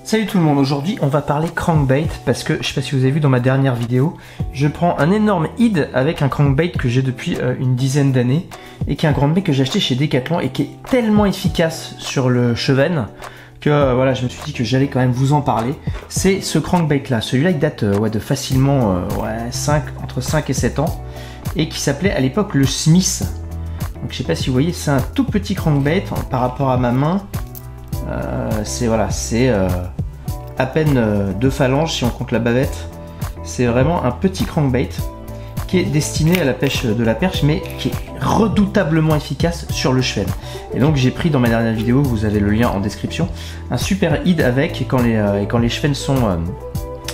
Salut tout le monde, aujourd'hui on va parler crankbait parce que je sais pas si vous avez vu dans ma dernière vidéo, je prends un énorme id avec un crankbait que j'ai depuis une dizaine d'années et qui est un crankbait que j'ai acheté chez Decathlon et qui est tellement efficace sur le cheven que voilà, je me suis dit que j'allais quand même vous en parler. C'est ce crankbait là, celui-là il date de facilement entre 5 et 7 ans et qui s'appelait à l'époque le Smith. Donc je sais pas si vous voyez, c'est un tout petit crankbait par rapport à ma main. C'est à peine 2 phalanges si on compte la bavette. C'est vraiment un petit crankbait qui est destiné à la pêche de la perche mais qui est redoutablement efficace sur le cheven. Et donc j'ai pris dans ma dernière vidéo, vous avez le lien en description, un super id avec, et quand les chevens sont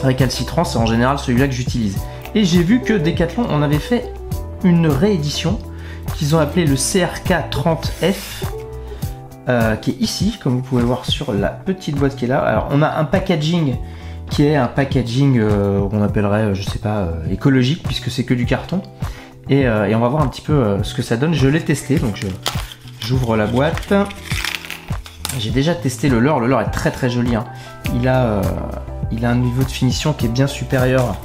récalcitrants, c'est en général celui-là que j'utilise. Et j'ai vu que Decathlon en avait fait une réédition qu'ils ont appelé le CRK30F. Qui est ici, comme vous pouvez voir sur la petite boîte qui est là. Alors on a un packaging qui est un packaging on appellerait, je sais pas, écologique puisque c'est que du carton. Et on va voir un petit peu ce que ça donne. Je l'ai testé, donc j'ouvre la boîte. J'ai déjà testé le leurre. Le leurre est très très joli, hein. Il a un niveau de finition qui est bien supérieur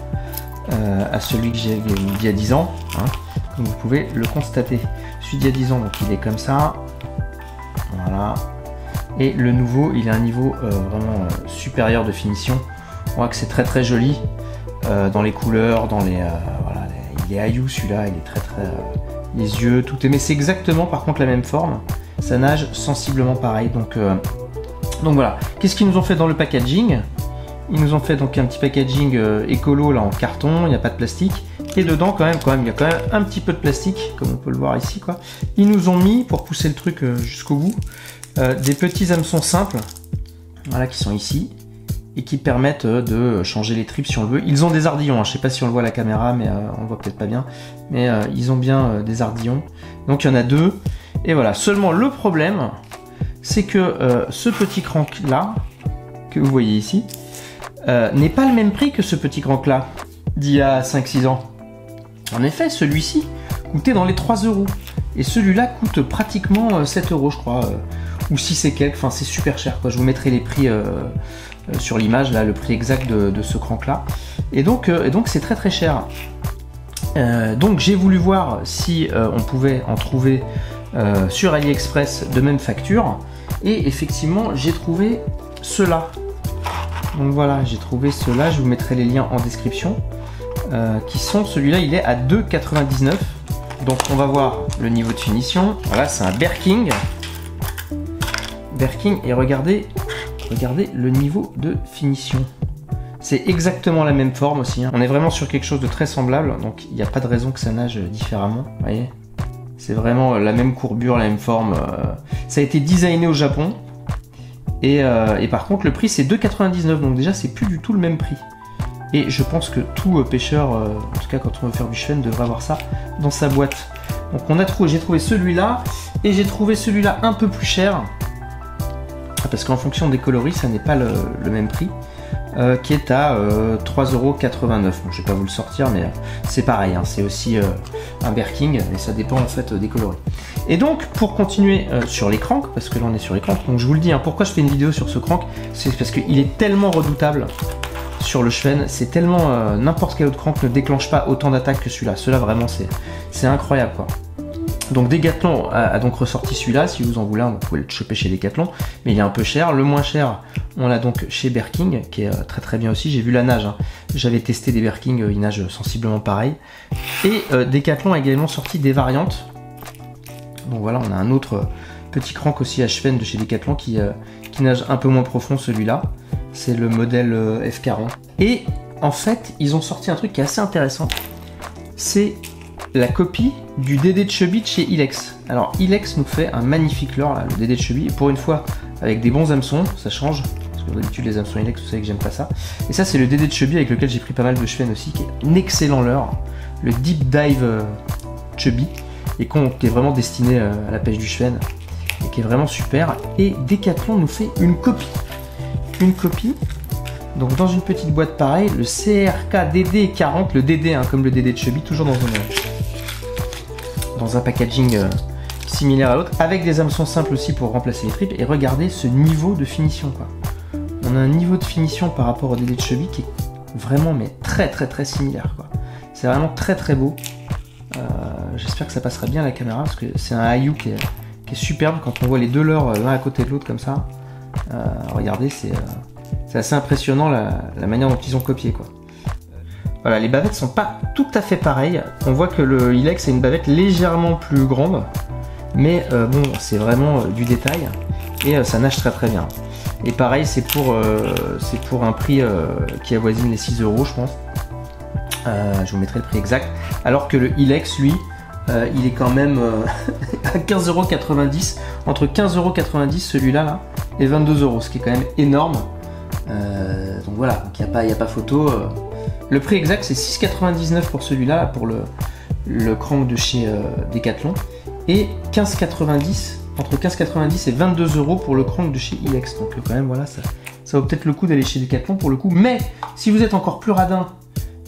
à celui que j'ai d'il y a 10 ans, hein, comme vous pouvez le constater. Celui d'il y a 10 ans, donc il est comme ça. Voilà. Et le nouveau, il a un niveau vraiment supérieur de finition. On voit que c'est très très joli dans les couleurs, dans les voilà, il est haillou celui-là, il est très très les yeux, tout est. Mais c'est exactement par contre la même forme. Ça nage sensiblement pareil. Donc voilà. Qu'est-ce qu'ils nous ont fait dans le packaging? Ils nous ont fait donc un petit packaging écolo là en carton. Il n'y a pas de plastique. Et dedans quand même, il y a quand même un petit peu de plastique, comme on peut le voir ici, quoi. Ils nous ont mis, pour pousser le truc jusqu'au bout, des petits hameçons simples, voilà, qui sont ici, et qui permettent de changer les tripes si on le veut. Ils ont des ardillons, hein. Je sais pas si on le voit à la caméra, mais on le voit peut-être pas bien, mais ils ont bien des ardillons. Donc il y en a 2, et voilà. Seulement le problème, c'est que ce petit crank là, que vous voyez ici, n'est pas le même prix que ce petit crank là, d'il y a 5-6 ans. En effet, celui-ci coûtait dans les 3 €. Et celui-là coûte pratiquement 7 €, je crois. Ou 6 et quelques. Enfin, c'est super cher, quoi. Je vous mettrai les prix sur l'image, là, le prix exact de ce crank-là. Et donc c'est très très cher. Donc, j'ai voulu voir si on pouvait en trouver sur AliExpress de même facture. Et effectivement, j'ai trouvé ceux-là. Donc voilà, j'ai trouvé ceux-là. Je vous mettrai les liens en description. Qui sont, celui-là il est à 2,99 €. Donc on va voir le niveau de finition. Voilà, c'est un Berking. Et regardez le niveau de finition. C'est exactement la même forme aussi, hein. On est vraiment sur quelque chose de très semblable, donc il n'y a pas de raison que ça nage différemment. Vous voyez, c'est vraiment la même courbure, la même forme. Ça a été designé au Japon. Et par contre le prix c'est 2,99 €, donc déjà c'est plus du tout le même prix. Et je pense que tout pêcheur, en tout cas quand on veut faire du cheven, devrait avoir ça dans sa boîte. Donc j'ai trouvé celui-là, et j'ai trouvé celui-là un peu plus cher, parce qu'en fonction des coloris, ça n'est pas le même prix, qui est à 3,89 €. Bon, je vais pas vous le sortir, mais c'est pareil, hein, c'est aussi un Berking, mais ça dépend en fait des coloris. Et donc, pour continuer sur les cranks, parce que là on est sur les cranks, donc je vous le dis, hein, pourquoi je fais une vidéo sur ce crank, c'est parce qu'il est tellement redoutable sur le cheven, c'est tellement n'importe quel autre crank ne déclenche pas autant d'attaques que celui-là. Celui-là vraiment c'est incroyable, quoi. Donc Decathlon a donc ressorti celui-là. Si vous en voulez un, vous pouvez le choper chez Decathlon, mais il est un peu cher. Le moins cher, on l'a donc chez Berking, qui est très très bien aussi. J'ai vu la nage, hein. J'avais testé des Berking, ils nagent sensiblement pareil. Et Decathlon a également sorti des variantes. Donc voilà, on a un autre petit crank aussi à cheven de chez Decathlon qui nage un peu moins profond, celui-là. C'est le modèle F40. Et en fait, ils ont sorti un truc qui est assez intéressant. C'est la copie du Dédé de Chubby de chez Ilex. Alors Ilex nous fait un magnifique leurre, là, le Dédé de Chubby. Pour une fois, avec des bons hameçons, ça change. Parce que d'habitude, les hameçons Ilex, vous savez que j'aime pas ça. Et ça, c'est le Dédé de Chubby avec lequel j'ai pris pas mal de cheven aussi, qui est un excellent leurre. Le Deep Dive Chubby. Et qui est vraiment destiné à la pêche du cheven. Et qui est vraiment super. Et Decathlon nous fait une copie. Donc dans une petite boîte pareille, le CRK DD40, le DD, hein, comme le DD de Chubby, toujours dans un packaging similaire à l'autre, avec des hameçons simples aussi pour remplacer les tripes. Et regardez ce niveau de finition, quoi. on a un niveau de finition par rapport au délai de cheville qui est vraiment mais très similaire, quoi. C'est vraiment très beau. J'espère que ça passera bien à la caméra parce que c'est un Ayu qui est superbe quand on voit les deux leurres l'un à côté de l'autre comme ça. Regardez, c'est assez impressionnant la manière dont ils ont copié, quoi. Voilà, les bavettes sont pas tout à fait pareilles. On voit que le Ilex est une bavette légèrement plus grande, mais bon, c'est vraiment du détail et ça nage très bien. Et pareil, c'est pour un prix qui avoisine les 6 €, je pense. Je vous mettrai le prix exact. Alors que le Ilex, lui, il est quand même à 15,90 €. Entre 15,90 € celui-là là, et 22 €, ce qui est quand même énorme. Donc voilà, il n'y a pas photo. Le prix exact, c'est 6,99 € pour celui-là, pour le crank de chez Decathlon. Et 15,90 €, entre 15,90 € et 22 € pour le crank de chez Ilex. Donc quand même, voilà, ça vaut peut-être le coup d'aller chez Decathlon pour le coup. Mais si vous êtes encore plus radin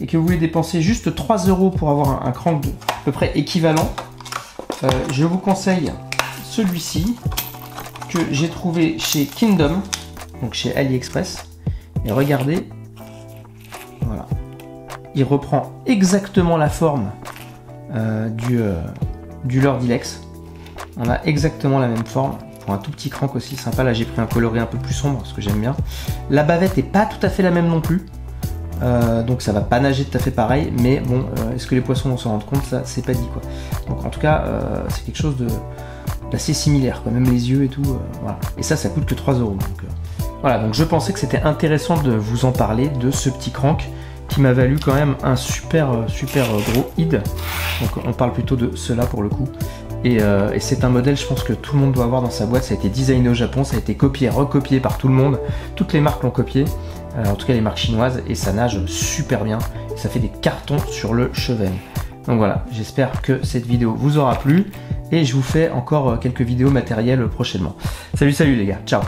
et que vous voulez dépenser juste 3 € pour avoir un crank à peu près équivalent, je vous conseille celui-ci que j'ai trouvé chez Kingdom, donc chez AliExpress. Et regardez, voilà, il reprend exactement la forme du leurre d'Ilex. On a exactement la même forme. Pour un tout petit crank aussi sympa. Là j'ai pris un coloris un peu plus sombre parce que j'aime bien. La bavette est pas tout à fait la même non plus. Donc ça va pas nager tout à fait pareil, mais bon, est-ce que les poissons vont s'en rendre compte? Ça c'est pas dit, quoi. Donc en tout cas c'est quelque chose d'assez similaire, quoi. Même les yeux et tout, voilà. Et ça coûte que 3 €. Donc voilà, donc je pensais que c'était intéressant de vous en parler, de ce petit crank qui m'a valu quand même un super gros id. Donc on parle plutôt de cela pour le coup. Et c'est un modèle, je pense que tout le monde doit avoir dans sa boîte. Ça a été designé au Japon, ça a été copié, recopié par tout le monde. Toutes les marques l'ont copié, en tout cas les marques chinoises, et ça nage super bien. Ça fait des cartons sur le Cheven. Donc voilà, j'espère que cette vidéo vous aura plu et je vous fais encore quelques vidéos matérielles prochainement. Salut les gars, ciao.